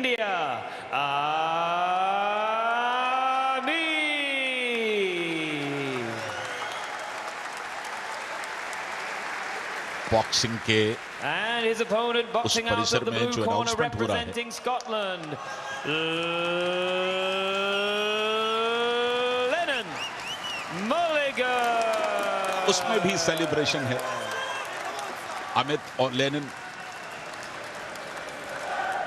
India, Ani. Boxing के And his opponent boxing out of the blue corner representing Scotland, Lennon Mulligan. उसमें भी celebration है। अमित और Lenin.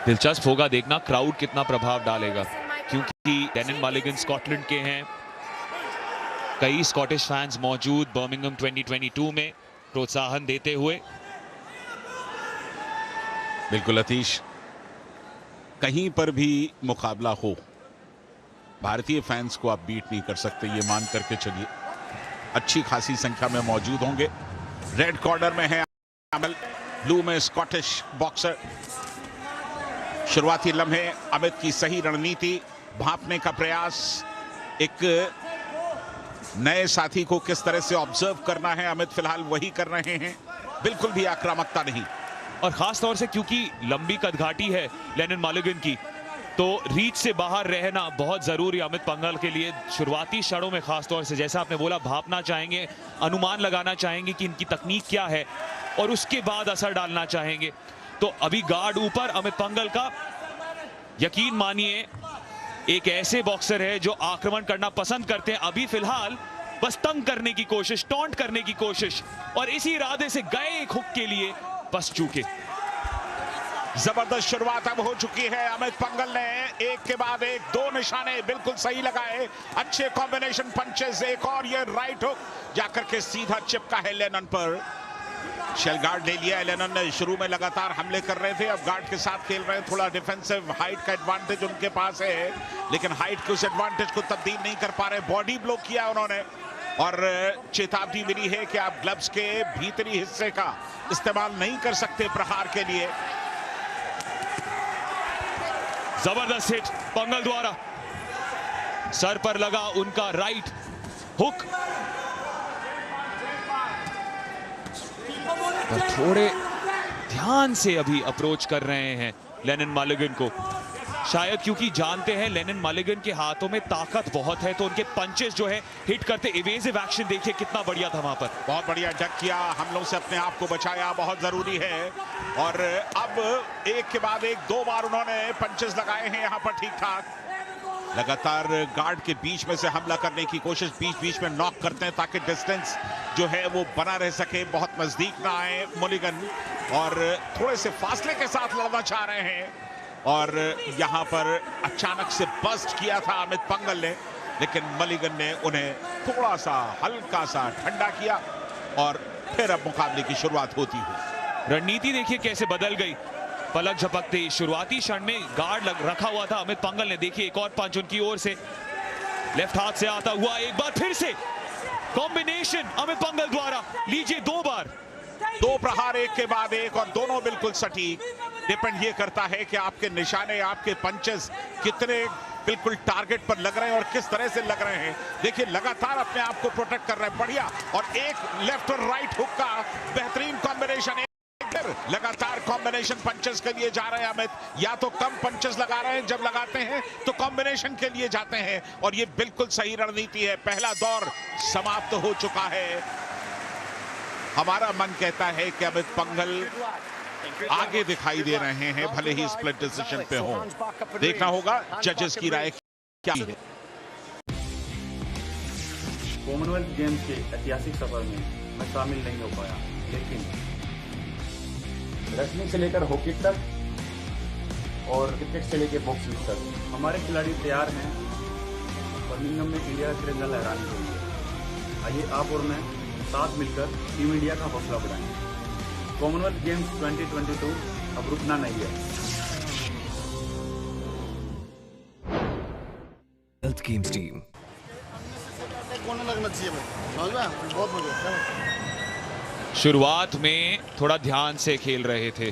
दिलचस्प होगा देखना क्राउड कितना प्रभाव डालेगा, क्योंकि लेनिन मलिगन स्कॉटलैंड के हैं। कई स्कॉटिश फैंस मौजूद बर्मिंघम 2022 में प्रोत्साहन देते हुए। बिल्कुल अतीश, कहीं पर भी मुकाबला हो, भारतीय फैंस को आप बीट नहीं कर सकते, ये मान करके चलिए। अच्छी खासी संख्या में मौजूद होंगे। रेड कॉर्नर में है अमल, ब्लू में स्कॉटिश बॉक्सर। शुरुआती लम्हे, अमित की सही रणनीति, भांपने का प्रयास, एक नए साथी को किस तरह से ऑब्जर्व करना है, अमित फिलहाल वही कर रहे हैं। बिल्कुल भी आक्रामकता नहीं, और खास तौर से क्योंकि लंबी कदघाटी है लेनिन मलिगन की, तो रीच से बाहर रहना बहुत जरूरी है अमित पंघल के लिए। शुरुआती क्षणों में खास तौर से, जैसा आपने बोला, भापना चाहेंगे, अनुमान लगाना चाहेंगे कि इनकी तकनीक क्या है, और उसके बाद असर डालना चाहेंगे। तो अभी गार्ड ऊपर अमित पंघल का। यकीन मानिए, एक ऐसे बॉक्सर है जो आक्रमण करना पसंद करते हैं। अभी फिलहाल बस तंग करने की कोशिश, टॉन्ट करने की कोशिश, और इसी इरादे से गए एक हुक के लिए बस चूके। जबरदस्त शुरुआत अब हो चुकी है। अमित पंघल ने एक के बाद एक दो निशाने बिल्कुल सही लगाए। अच्छे कॉम्बिनेशन पंचेस, एक और ये राइट हुक जाकर के सीधा चिपका है लेनन पर। शेल गार्ड ले लिया है लेनन ने। शुरू में लगातार हमले कर रहे थे, अब गार्ड के साथ खेल रहे हैं। थोड़ा डिफेंसिव हाइट का एडवांटेज उनके पास है, लेकिन हाइट के उस एडवांटेज को तब्दील नहीं कर पा रहे। बॉडी ब्लॉक किया उन्होंने, और चेतावनी मिली है कि आप ग्लव्स के भीतरी हिस्से का इस्तेमाल नहीं कर सकते प्रहार के लिए। जबरदस्त हिट पंघल द्वारा, सर पर लगा उनका राइट हुक। और थोड़े ध्यान से अभी अप्रोच कर रहे हैं लेनिन मलिगन को, शायद क्योंकि जानते हैं लेनिन मलिगन के हाथों में ताकत बहुत है, तो उनके पंचेस जो है हिट करते। इवेसिव एक्शन देखिए कितना बढ़िया था वहां पर, बहुत बढ़िया डक किया, हमलों से अपने आप को बचाया, बहुत जरूरी है। और अब एक के बाद एक दो बार उन्होंने पंचेस लगाए हैं यहाँ पर ठीक ठाक। लगातार गार्ड के बीच में से हमला करने की कोशिश, बीच बीच में नॉक करते हैं ताकि डिस्टेंस जो है वो बना रह सके, बहुत नजदीक ना आए मलिगन, और थोड़े से फासले के साथ लड़ना चाह रहे हैं। और यहां पर अचानक से बस्ट किया था अमित पंघल ने, लेकिन मलिगन ने उन्हें थोड़ा सा हल्का सा ठंडा किया, और फिर अब मुकाबले की शुरुआत होती हुई। रणनीति देखिए कैसे बदल गई पलक झपकते ही। शुरुआती क्षण में गार्ड रखा हुआ था अमित पंघल ने, देखिए एक और पंच उनकी ओर से लेफ्ट हाथ से आता हुआ, एक बार फिर से कॉम्बिनेशन अमित पंघल द्वारा। लीजिए दो बार, दो प्रहार एक के बाद एक, और दोनों बिल्कुल सटीक। डिपेंड ये करता है कि आपके निशाने, आपके पंचेस कितने बिल्कुल टारगेट पर लग रहे हैं और किस तरह से लग रहे हैं। देखिए लगातार अपने आप को प्रोटेक्ट कर रहे हैं, बढ़िया। और एक लेफ्ट और राइट हुक का बेहतरीन कॉम्बिनेशन है। लगातार कॉम्बिनेशन पंचेस के लिए जा रहे हैं अमित, या तो कम पंचेस लगा रहे हैं, जब लगाते हैं तो कॉम्बिनेशन के लिए जाते हैं, और ये बिल्कुल सही रणनीति है। पहला दौर समाप्त हो चुका है। हमारा मन कहता है कि अमित पंघल आगे दिखाई दे रहे हैं, भले ही स्प्लिट डिसीजन पे हो। देखना होगा जजेस की राय क्या है। कॉमनवेल्थ गेम्स के ऐतिहासिक सफर में मैं शामिल नहीं हो पाया, लेकिन रेसलिंग से लेकर हॉकी तक और क्रिकेट से लेकर बॉक्सिंग तक हमारे खिलाड़ी तैयार हैं बर्मिंघम में इंडिया का तिरंगा लहराने के लिए। आइए आप और मैं साथ मिलकर टीम इंडिया का हौसला बढ़ाएं। कॉमनवेल्थ गेम्स 2022 अब रुकना नहीं है। हेल्थ गेम्स टीम लगना चाहिए भाई, बहुत मजा। शुरुआत में थोड़ा ध्यान से खेल रहे थे,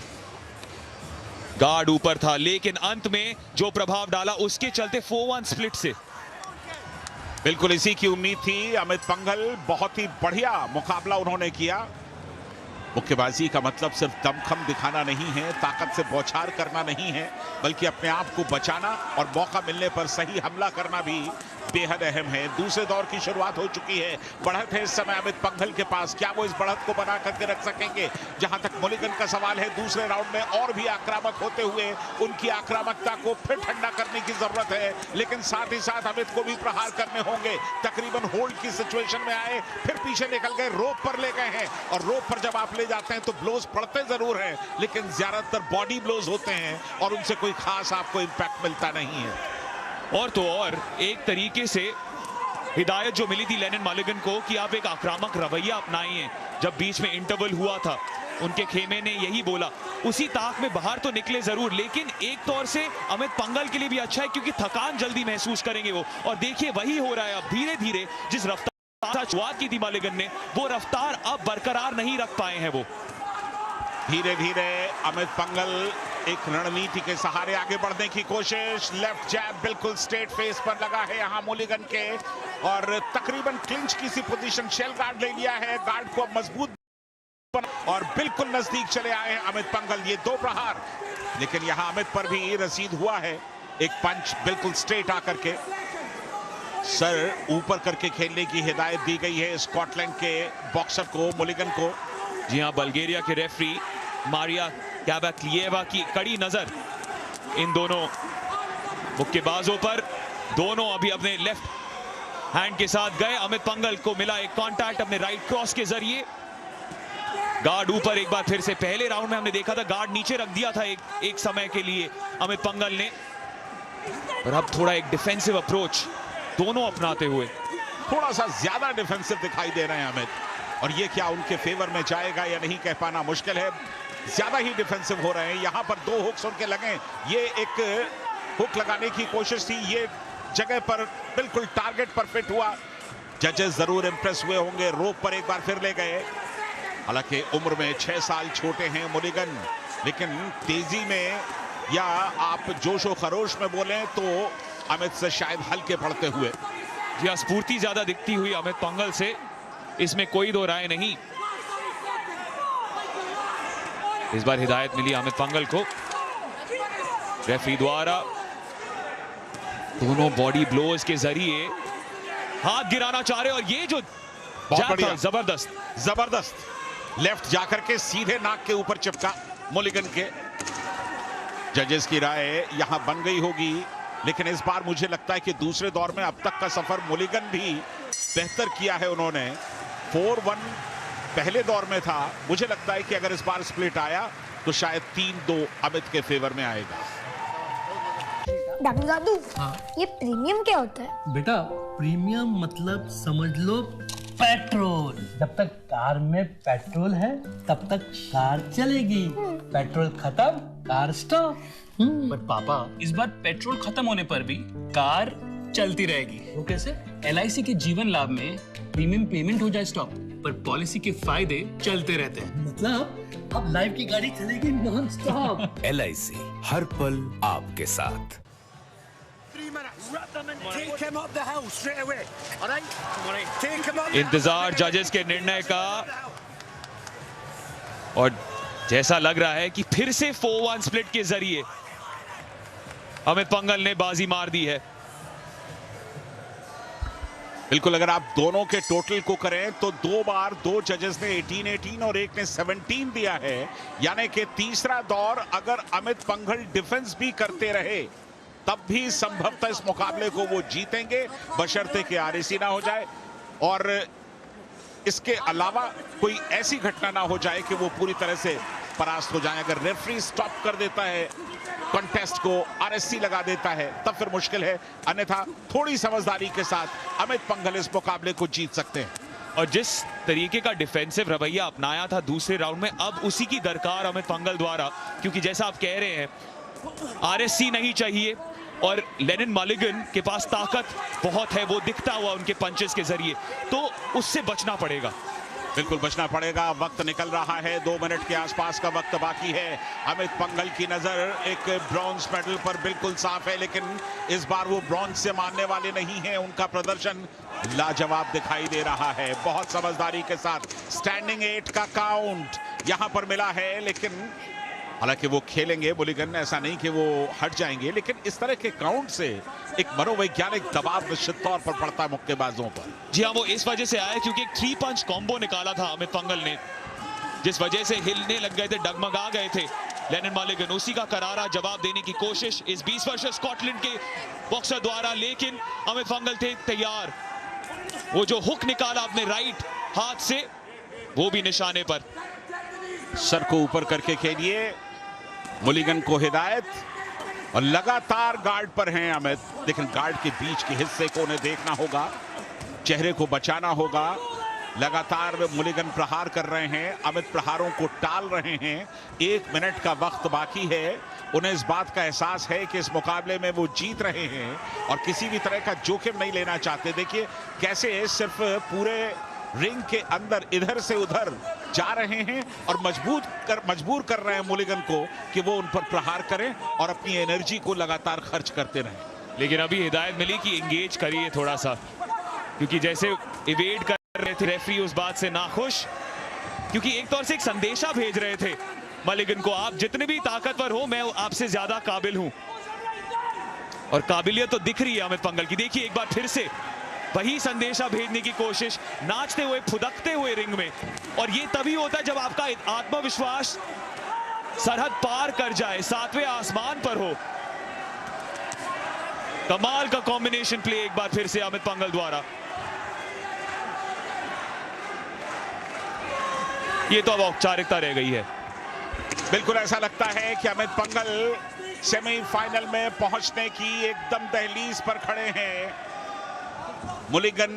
गार्ड ऊपर था, लेकिन अंत में जो प्रभाव डाला उसके चलते 4-1 स्प्लिट से। बिल्कुल इसी की उम्मीद थी। अमित पंघल बहुत ही बढ़िया मुकाबला उन्होंने किया। मुक्केबाजी का मतलब सिर्फ दमखम दिखाना नहीं है, ताकत से बौछार करना नहीं है, बल्कि अपने आप को बचाना और मौका मिलने पर सही हमला करना भी बेहद अहम है। दूसरे दौर की शुरुआत हो चुकी है, बढ़त है इस समय अमित पंघल के पास। क्या वो इस बढ़त को बना करके रख सकेंगे? जहां तक मुलिगन का सवाल है, दूसरे राउंड में और भी आक्रामक होते हुए उनकी आक्रामकता को फिर ठंडा करने की जरूरत है, लेकिन साथ ही साथ अमित को भी प्रहार करने होंगे। तकरीबन होल्ड की सिचुएशन में आए, फिर पीछे निकल गए, रोप पर ले गए हैं, और रोप पर जब आप ले जाते हैं तो ब्लोज पड़ते जरूर हैं, लेकिन ज्यादातर बॉडी ब्लोज होते हैं और उनसे कोई खास आपको इंपैक्ट मिलता नहीं है। और तो और एक तरीके से हिदायत जो मिली थी लेनिन मालिगन को कि आप एक आक्रामक रवैया अपनाइए। जब बीच में इंटरवल हुआ था, उनके खेमे ने यही बोला, उसी ताक में बाहर तो निकले जरूर, लेकिन एक तौर से अमित पंघल के लिए भी अच्छा है क्योंकि थकान जल्दी महसूस करेंगे वो। और देखिए वही हो रहा है अब, धीरे धीरे जिस रफ्तार शुरुआत की थी मालिगन ने, वो रफ्तार अब बरकरार नहीं रख पाए हैं वो। धीरे धीरे अमित पंघल एक रणनीति के सहारे आगे बढ़ने की कोशिश। लेफ्ट जैब बिल्कुल स्ट्रेट फेस पर लगा है यहां मुलिगन के, और तकरीबन क्लिंच की सी पोजीशन शेल गार्ड ले लिया है। गार्ड को मजबूत और बिल्कुल नजदीक चले आए हैं अमित पंघल। ये दो प्रहार, लेकिन यहां अमित पर भी रसीद हुआ है। एक पंच बिल्कुल स्ट्रेट आकर के सर ऊपर करके खेलने की हिदायत दी गई है स्कॉटलैंड के बॉक्सर को, मुलिगन को। जी हां, बल्गेरिया के रेफरी मारिया कैबाक्लिएवा की कड़ी नजर इन दोनों मुक्केबाजों पर। दोनों अभी अपने लेफ्ट हैंड के साथ गए। अमित पंघल को मिला एक कांटेक्ट अपने राइट क्रॉस के जरिए। गार्ड ऊपर एक बार फिर से, पहले राउंड में हमने देखा था गार्ड नीचे रख दिया था एक समय के लिए अमित पंघल ने, और अब थोड़ा एक डिफेंसिव अप्रोच दोनों अपनाते हुए थोड़ा सा ज्यादा डिफेंसिव दिखाई दे रहे हैं अमित, और ये क्या उनके फेवर में जाएगा या नहीं कह पाना मुश्किल है। ज्यादा ही डिफेंसिव हो रहे हैं। यहां पर दो हुक्स उनके लगे, ये एक हुक लगाने की कोशिश थी, ये जगह पर बिल्कुल टारगेट पर फिट हुआ। जजेस जरूर इंप्रेस हुए होंगे। रोप पर एक बार फिर ले गए। हालांकि उम्र में 6 साल छोटे हैं मुलिगन, लेकिन तेजी में या आप जोशो खरोश में बोलें तो अमित से शायद हल्के पड़ते हुए। जी हां, स्फूर्ति ज्यादा दिखती हुई अमित पंघल से, इसमें कोई दो राय नहीं। इस बार हिदायत मिली अमित पंघल को रेफरी द्वारा। दोनों बॉडी ब्लोज के जरिए हाथ गिराना चाह रहे, और ये जो जैब था जबरदस्त लेफ्ट जाकर के सीधे नाक के ऊपर चिपका मुलिगन के। जजेस की राय यहां बन गई होगी, लेकिन इस बार मुझे लगता है कि दूसरे दौर में अब तक का सफर मुलिगन भी बेहतर किया है उन्होंने। 4-1 पहले दौर में था। मुझे लगता है कि अगर इस बार स्प्लिट आया तो शायद 3-2 अमित के फेवर में आएगा। डॉक्टर दादू, हाँ? ये प्रीमियम क्या होता है? बेटा प्रीमियम मतलब समझ लो पेट्रोल। जब तक कार में पेट्रोल है तब तक कार चलेगी, पेट्रोल खत्म कार स्टॉप। पर पापा, इस बार पेट्रोल खत्म होने पर भी कार चलती रहेगी। वो कैसे? LIC के जीवन लाभ में प्रीमियम पेमेंट हो जाए स्टॉप, पर पॉलिसी के फायदे चलते रहते हैं। मतलब अब लाइफ की गाड़ी चलेगी नॉन स्टॉप। LIC हर पल आपके साथ। इंतजार जजेस के निर्णय का, और जैसा लग रहा है कि फिर से 4-1 स्प्लिट के जरिए अमित पंघल ने बाजी मार दी है। बिल्कुल, अगर आप दोनों के टोटल को करें तो 2 बार 2 जजेस ने 18-18 और एक ने 17 दिया है, यानी कि तीसरा दौर अगर अमित पंघल डिफेंस भी करते रहे तब भी संभवतः इस मुकाबले को वो जीतेंगे, बशर्ते कि RAC ना हो जाए और इसके अलावा कोई ऐसी घटना ना हो जाए कि वो पूरी तरह से परास्त हो जाए। अगर रेफरी स्टॉप कर देता है कॉन्टेस्ट को, RSC लगा देता है, तब फिर मुश्किल है, अन्यथा थोड़ी समझदारी के साथ अमित पंघल इस मुकाबले को जीत सकते हैं। और जिस तरीके का डिफेंसिव रवैया अपनाया था दूसरे राउंड में, अब उसी की दरकार अमित पंघल द्वारा, क्योंकि जैसा आप कह रहे हैं RSC नहीं चाहिए और लेनिन मालिगन के पास ताकत बहुत है, वो दिखता हुआ उनके पंचेस के जरिए, तो उससे बचना पड़ेगा। बिल्कुल बचना पड़ेगा। वक्त निकल रहा है, 2 मिनट के आसपास का वक्त बाकी है। अमित पंघल की नजर एक ब्रॉन्ज मेडल पर बिल्कुल साफ है, लेकिन इस बार वो ब्रॉन्ज से मानने वाले नहीं हैं। उनका प्रदर्शन लाजवाब दिखाई दे रहा है। बहुत समझदारी के साथ स्टैंडिंग 8 का काउंट। यहां पर मिला है, लेकिन हालांकि वो खेलेंगे मुलिगन, ऐसा नहीं कि वो हट जाएंगे, लेकिन इस तरह के काउंट से एक मनोवैज्ञानिक दबाव निश्चित तौर पर पड़ता है मुक्केबाजों पर। जी हाँ, वो इस वजह से आया क्योंकि एक 3 पंच कॉम्बो निकाला था अमित पंघल ने, जिस वजह से हिलने लग गए थे, डगमगा गए थे लेनिन मालिगन। उसी का करारा जवाब देने की कोशिश इस 20 वर्षीय स्कॉटलैंड के बॉक्सर द्वारा, लेकिन अमित पंघल थे तैयार। वो जो हुक निकाला अपने राइट हाथ से, वो भी निशाने पर। सर को ऊपर करके खेलिए, मुलिगन को हिदायत, और लगातार गार्ड पर हैं अमित, लेकिन गार्ड के बीच के हिस्से को उन्हें देखना होगा, चेहरे को बचाना होगा। लगातार मुलिगन प्रहार कर रहे हैं, अमित प्रहारों को टाल रहे हैं। 1 मिनट का वक्त बाकी है। उन्हें इस बात का एहसास है कि इस मुकाबले में वो जीत रहे हैं और किसी भी तरह का जोखिम नहीं लेना चाहते। देखिए कैसे सिर्फ पूरे रिंग के अंदर इधर से उधर जा रहे हैं और मजबूर कर रहे हैं मुलिगन को कि वो उन पर प्रहार करें और अपनी एनर्जी को लगातार खर्च करते रहें। लेकिन अभी हिदायत मिली कि एंगेज करिए थोड़ा सा, क्योंकि जैसे इवेड कर रहे थे रेफरी उस बात से नाखुश, क्योंकि एक तौर से एक संदेशा भेज रहे थे मलिगन को, आप जितने भी ताकतवर हो, मैं आपसे ज्यादा काबिल हूं। और काबिलियत तो दिख रही है अमित पंघल की। देखिए एक बार फिर से वही संदेशा भेजने की कोशिश, नाचते हुए, फुदकते हुए रिंग में। और ये तभी होता है जब आपका आत्मविश्वास सरहद पार कर जाए, 7वें आसमान पर हो। कमाल का कॉम्बिनेशन प्ले एक बार फिर से अमित पंघल द्वारा। ये तो अब औपचारिकता रह गई है। बिल्कुल ऐसा लगता है कि अमित पंघल सेमीफाइनल में पहुंचने की एकदम दहलीज पर खड़े हैं। मुलिगन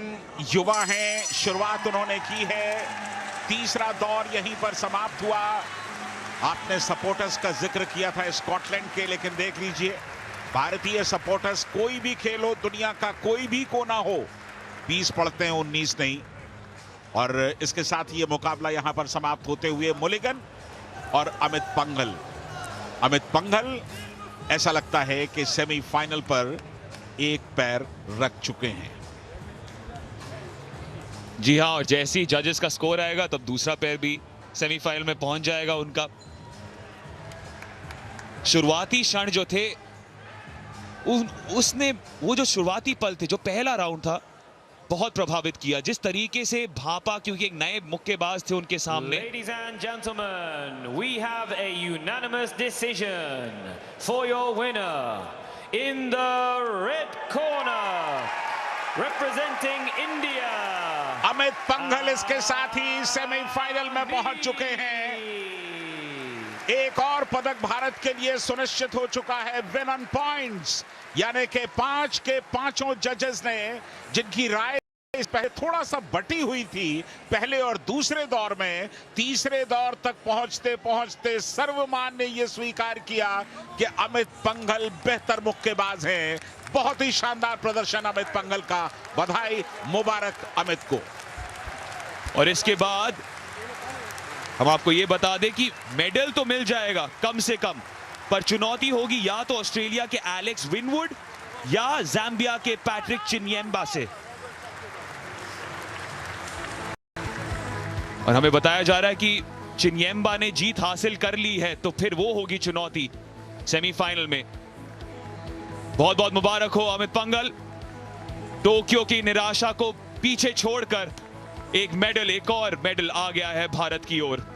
युवा हैं, शुरुआत उन्होंने की है, तीसरा दौर यहीं पर समाप्त हुआ। आपने सपोर्टर्स का जिक्र किया था स्कॉटलैंड के, लेकिन देख लीजिए भारतीय सपोर्टर्स, कोई भी खेल हो, दुनिया का कोई भी कोना हो, 20 पढ़ते हैं 19 नहीं। और इसके साथ ये मुकाबला यहां पर समाप्त होते हुए मुलिगन और अमित पंघल। अमित पंघल ऐसा लगता है कि सेमीफाइनल पर एक पैर रख चुके हैं। जी हाँ, और जैसे ही जजेस का स्कोर आएगा तब दूसरा पैर भी सेमीफाइनल में पहुंच जाएगा उनका। शुरुआती क्षण जो थे उसने, वो जो शुरुआती पल थे, जो पहला राउंड था, बहुत प्रभावित किया। जिस तरीके से भापा, क्योंकि एक नए मुक्केबाज थे उनके सामने। Ladies and gentlemen, we have a unanimous decision for your winner in the red corner, representing India. Amit Panghal इसके साथ ही सेमीफाइनल में पहुंच चुके हैं। एक और पदक भारत के लिए सुनिश्चित हो चुका है, विन ऑन पॉइंट्स, यानी कि 5 के 5 जजेस ने, जिनकी राय पहले थोड़ा सा बटी हुई थी पहले और दूसरे दौर में, तीसरे दौर तक पहुंचते पहुंचते सर्वमान ने यह स्वीकार किया कि अमित पंघल बेहतर मुक्केबाज हैं। बहुत ही शानदार प्रदर्शन अमित पंघल का, बधाई, मुबारक अमित को। और इसके बाद हम आपको ये बता दें कि मेडल तो मिल जाएगा कम से कम, पर चुनौती होगी या तो ऑस्ट्रेलिया के एलेक्स विनवुड या ज़ाम्बिया के पैट्रिक चिन्येम्बा से। और हमें बताया जा रहा है कि चिन्येम्बा ने जीत हासिल कर ली है, तो फिर वो होगी चुनौती सेमीफाइनल में। बहुत बहुत मुबारक हो अमित पंघल। टोक्यो की निराशा को पीछे छोड़कर एक और मेडल आ गया है भारत की ओर।